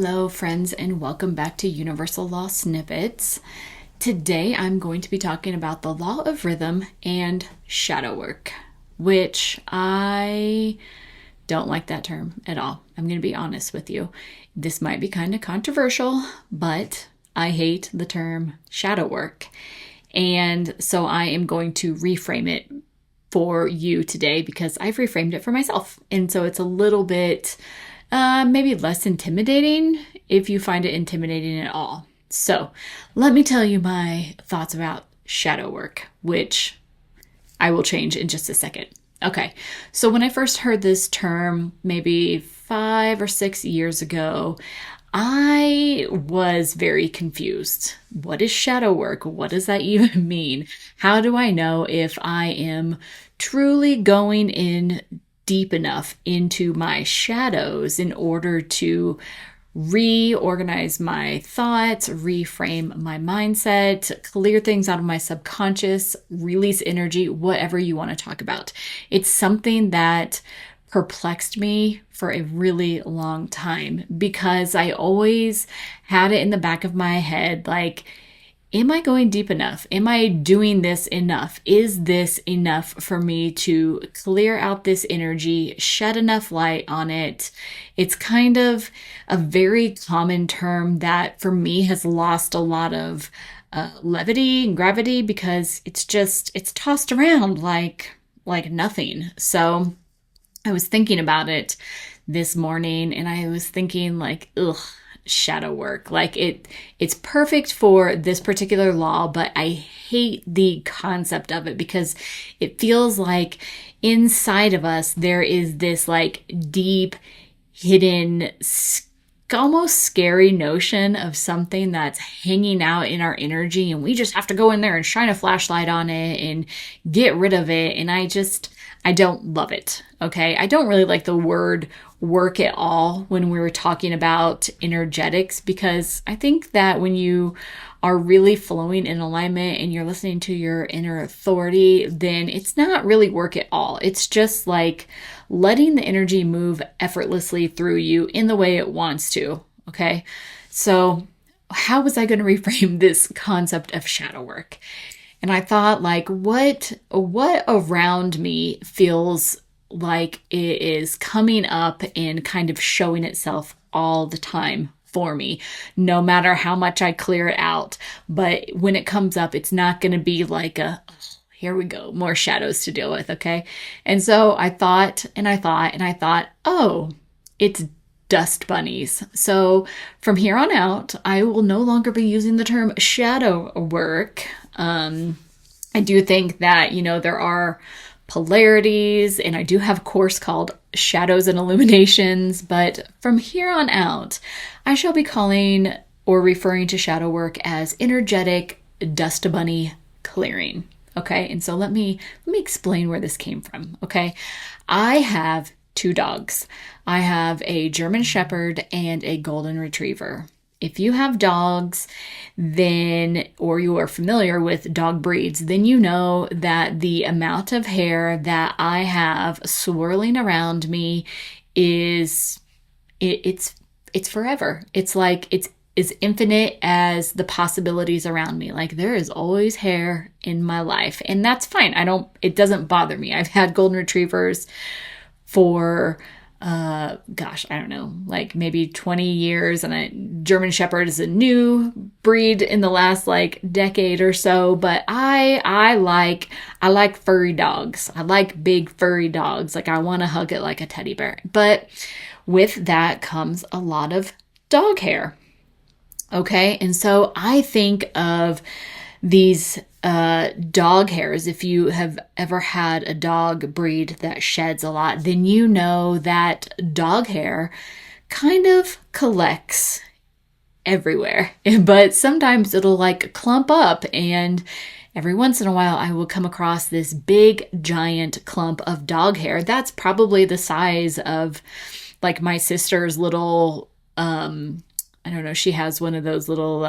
Hello, friends, and welcome back to Universal Law Snippets. Today, I'm going to be talking about the law of rhythm and shadow work, which I don't like that term at all. I'm going to be honest with you. This might be kind of controversial, but I hate the term shadow work. And so I am going to reframe it for you today because I've reframed it for myself. And so it's a little bit maybe less intimidating if you find it intimidating at all. So let me tell you my thoughts about shadow work, which I will change in just a second. Okay, so when I first heard this term maybe 5 or 6 years ago, I was very confused. What is shadow work? What does that even mean? How do I know if I am truly going in deep enough into my shadows in order to reorganize my thoughts, reframe my mindset, clear things out of my subconscious, release energy, whatever you want to talk about? It's something that perplexed me for a really long time because I always had it in the back of my head, like, am I going deep enough? Am I doing this enough? Is this enough for me to clear out this energy, shed enough light on it? It's kind of a very common term that for me has lost a lot of levity and gravity because it's tossed around like nothing. So I was thinking about it this morning and I was thinking like, ugh, shadow work. Like it's perfect for this particular law, but I hate the concept of it because it feels like inside of us there is this like deep, hidden, almost scary notion of something that's hanging out in our energy and we just have to go in there and shine a flashlight on it and get rid of it. And I don't love it. Okay. I don't really like the word work at all when we were talking about energetics, because I think that when you are really flowing in alignment and you're listening to your inner authority, then it's not really work at all. It's just like letting the energy move effortlessly through you in the way it wants to. Okay. So how was I going to reframe this concept of shadow work? And I thought, like, what around me feels like it is coming up and kind of showing itself all the time for me, no matter how much I clear it out. But when it comes up, it's not going to be like here we go, more shadows to deal with, okay? And so I thought, oh, it's dust bunnies. So from here on out, I will no longer be using the term shadow work. I do think that, there are polarities, and I do have a course called Shadows and Illuminations, but from here on out, I shall be calling or referring to shadow work as energetic dust bunny clearing. Okay, and so let me explain where this came from. Okay, I have 2 dogs. I have a German Shepherd and a Golden Retriever. If you have dogs, then, or you are familiar with dog breeds, then you know that the amount of hair that I have swirling around me it's forever. It's like it's as infinite as the possibilities around me. Like there is always hair in my life, and that's fine. It doesn't bother me. I've had Golden Retrievers for I don't know, like maybe 20 years, and a German Shepherd is a new breed in the last like decade or so, but I like furry dogs. I like big furry dogs. Like I want to hug it like a teddy bear. But with that comes a lot of dog hair. Okay? And so I think of these dog hairs. If you have ever had a dog breed that sheds a lot, then you know that dog hair kind of collects everywhere, but sometimes it'll like clump up, and every once in a while I will come across this big giant clump of dog hair that's probably the size of like my sister's little I don't know, she has one of those little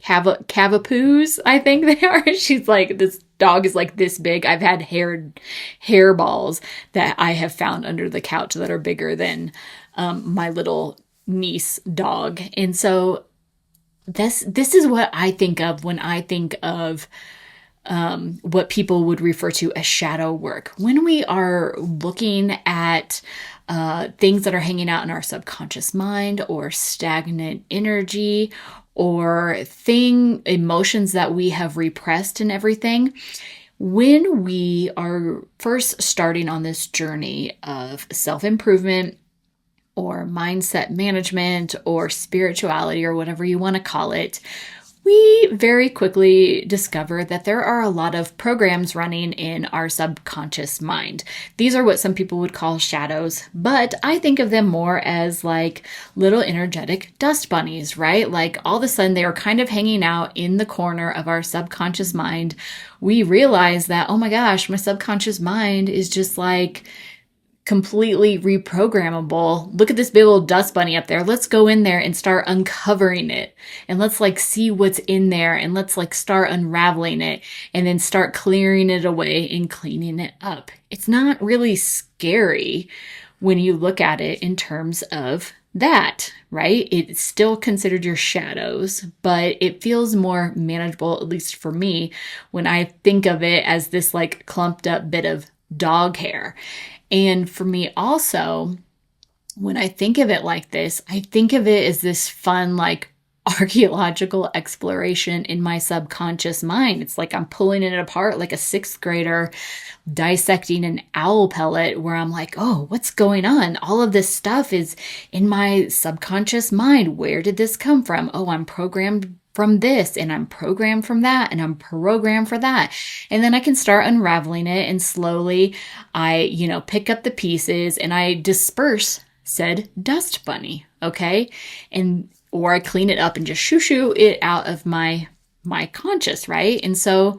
cavapoos, I think they are. She's like, this dog is like this big. I've had hair balls that I have found under the couch that are bigger than my little niece dog. And so this is what I think of when I think of what people would refer to as shadow work. When we are looking at things that are hanging out in our subconscious mind, or stagnant energy, or emotions that we have repressed and everything, when we are first starting on this journey of self-improvement or mindset management or spirituality or whatever you want to call it, we very quickly discover that there are a lot of programs running in our subconscious mind. These are what some people would call shadows, but I think of them more as like little energetic dust bunnies, right? Like all of a sudden they are kind of hanging out in the corner of our subconscious mind. We realize that, oh my gosh, my subconscious mind is just like completely reprogrammable. Look at this big old dust bunny up there. Let's go in there and start uncovering it. And let's like see what's in there, and let's like start unraveling it, and then start clearing it away and cleaning it up. It's not really scary when you look at it in terms of that, right? It's still considered your shadows, but it feels more manageable, at least for me, when I think of it as this like clumped up bit of dog hair. And for me also, when I think of it like this, I think of it as this fun, like archaeological exploration in my subconscious mind. It's like I'm pulling it apart like a sixth grader dissecting an owl pellet, where I'm like, oh, what's going on? All of this stuff is in my subconscious mind. Where did this come from? Oh, I'm programmed from this, and I'm programmed from that, and I'm programmed for that. And then I can start unraveling it, and slowly I, pick up the pieces and I disperse said dust bunny, okay? Or I clean it up and just shoo it out of my conscious, right? And so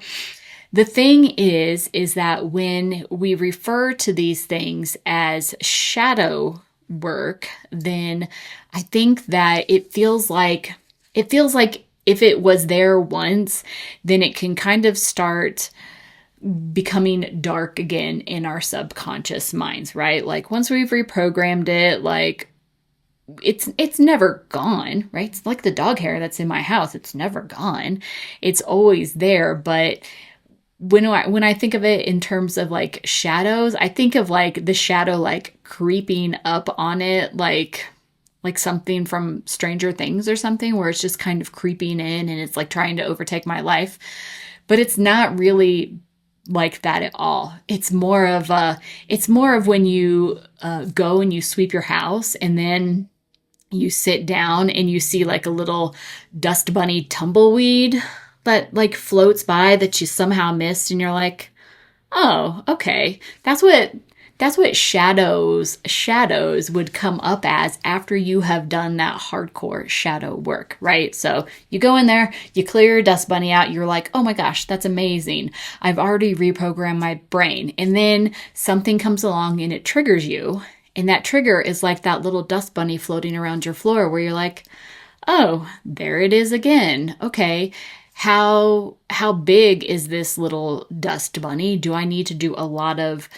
the thing is that when we refer to these things as shadow work, then I think that it feels like if it was there once, then it can kind of start becoming dark again in our subconscious minds, right? Like once we've reprogrammed it, like it's never gone, right? It's like the dog hair that's in my house. It's never gone. It's always there. But when I think of it in terms of like shadows, I think of like the shadow like creeping up on it, like something from Stranger Things or something, where it's just kind of creeping in and it's like trying to overtake my life. But it's not really like that at all. It's more of when you go and you sweep your house, and then you sit down and you see like a little dust bunny tumbleweed that like floats by that you somehow missed, and you're like, oh, okay. That's what shadows would come up as after you have done that hardcore shadow work, right? So you go in there, you clear your dust bunny out, you're like, oh my gosh, that's amazing. I've already reprogrammed my brain. And then something comes along and it triggers you. And that trigger is like that little dust bunny floating around your floor, where you're like, oh, there it is again. Okay. How big is this little dust bunny? Do I need to do a lot of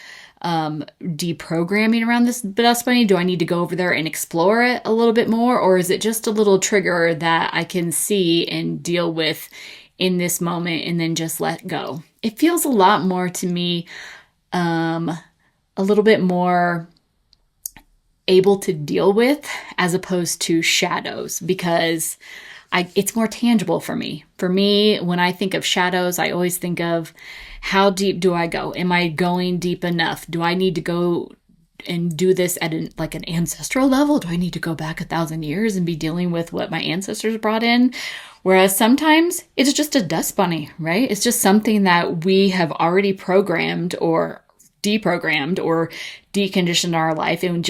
deprogramming around this dust bunny? Do I need to go over there and explore it a little bit more? Or is it just a little trigger that I can see and deal with in this moment and then just let go? It feels a lot more to me, a little bit more able to deal with, as opposed to shadows, because it's more tangible for me. For me, when I think of shadows, I always think of, how deep do I go? Am I going deep enough? Do I need to go and do this at an ancestral level? Do I need to go back 1,000 years and be dealing with what my ancestors brought in? Whereas sometimes it's just a dust bunny, right? It's just something that we have already programmed or deprogrammed or deconditioned our life, and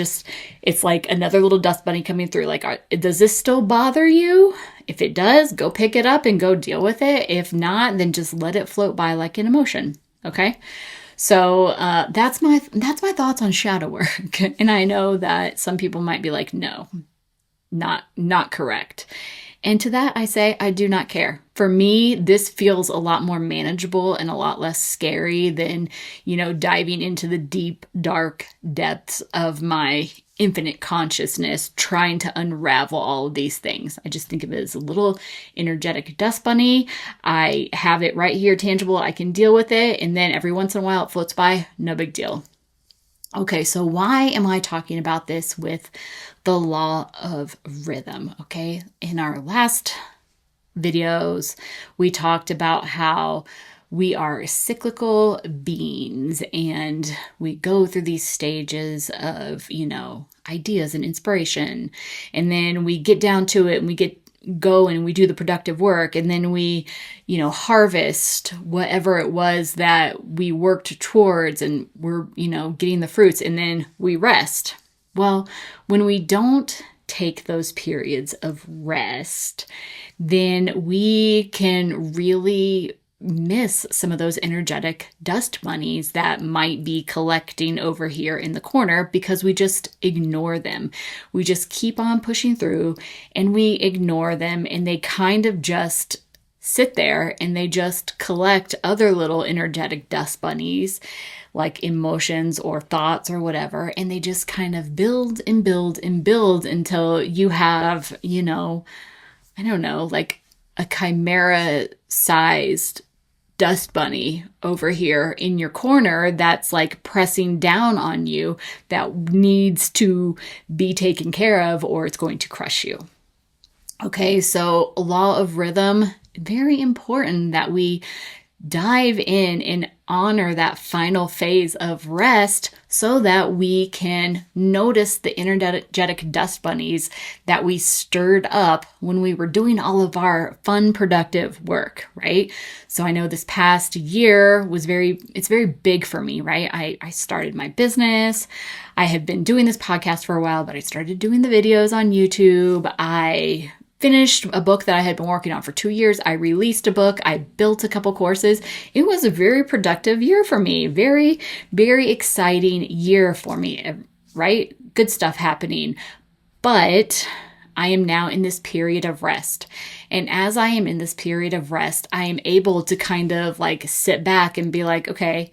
it's like another little dust bunny coming through. Like, does this still bother you? If it does, go pick it up and go deal with it. If not, then just let it float by like an emotion. Okay. So that's my thoughts on shadow work. And I know that some people might be like, no, not correct. And to that, I say, I do not care. For me, this feels a lot more manageable and a lot less scary than, diving into the deep, dark depths of my infinite consciousness trying to unravel all of these things. I just think of it as a little energetic dust bunny. I have it right here, tangible. I can deal with it. And then every once in a while it floats by. No big deal. Okay, so why am I talking about this with the law of rhythm? Okay, in our last videos, we talked about how we are cyclical beings and we go through these stages of, ideas and inspiration. And then we get down to it and we go and we do the productive work. And then we, harvest whatever it was that we worked towards and we're, getting the fruits, and then we rest. Well, when we don't take those periods of rest, then we can really miss some of those energetic dust bunnies that might be collecting over here in the corner because we just ignore them. We just keep on pushing through and we ignore them, and they kind of just sit there and they just collect other little energetic dust bunnies like emotions or thoughts or whatever, and they just kind of build and build and build until you have, I don't know, like a chimera sized dust bunny over here in your corner that's like pressing down on you that needs to be taken care of or it's going to crush you. Okay, so law of rhythm, very important that we dive in and honor that final phase of rest so that we can notice the energetic dust bunnies that we stirred up when we were doing all of our fun, productive work, right? So I know this past year it's very big for me, right? I started my business. I have been doing this podcast for a while, but I started doing the videos on YouTube. I finished a book that I had been working on for 2 years. I released a book. I built a couple courses. It was a very productive year for me. Very, very exciting year for me, right? Good stuff happening. But I am now in this period of rest. And as I am in this period of rest, I am able to kind of like sit back and be like, okay,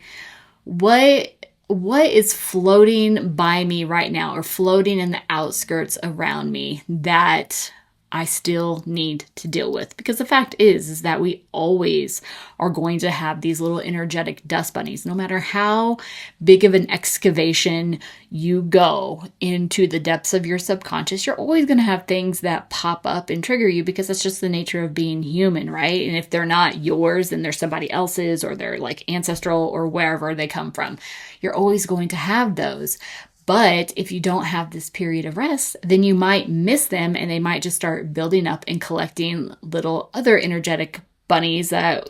what is floating by me right now or floating in the outskirts around me that I still need to deal with? Because the fact is that we always are going to have these little energetic dust bunnies. No matter how big of an excavation you go into the depths of your subconscious, you're always going to have things that pop up and trigger you because that's just the nature of being human, right? And if they're not yours, then they're somebody else's or they're like ancestral or wherever they come from. You're always going to have those. But if you don't have this period of rest, then you might miss them and they might just start building up and collecting little other energetic bunnies that,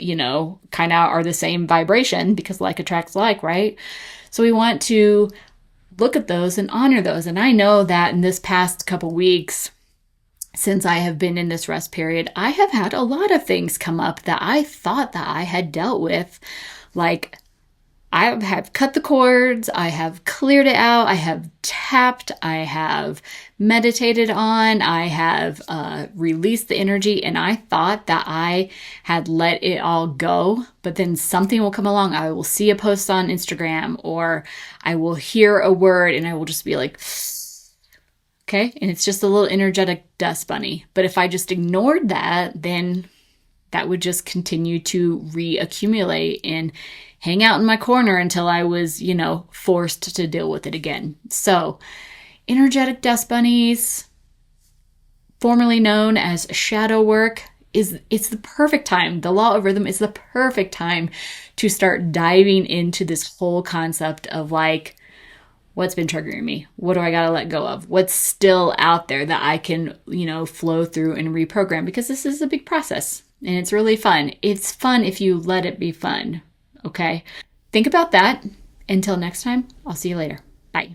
kind of are the same vibration because like attracts like, right? So we want to look at those and honor those. And I know that in this past couple weeks, since I have been in this rest period, I have had a lot of things come up that I thought that I had dealt with, like I have cut the cords, I have cleared it out, I have tapped, I have meditated on, I have released the energy, and I thought that I had let it all go, but then something will come along. I will see a post on Instagram or I will hear a word and I will just be like, okay, and it's just a little energetic dust bunny. But if I just ignored that, then that would just continue to reaccumulate and hang out in my corner until I was, forced to deal with it again. So, energetic dust bunnies, formerly known as shadow work, it's the perfect time. The law of rhythm is the perfect time to start diving into this whole concept of like, what's been triggering me? What do I got to let go of? What's still out there that I can, flow through and reprogram? Because this is a big process and it's really fun. It's fun if you let it be fun. Okay. Think about that. Until next time, I'll see you later. Bye.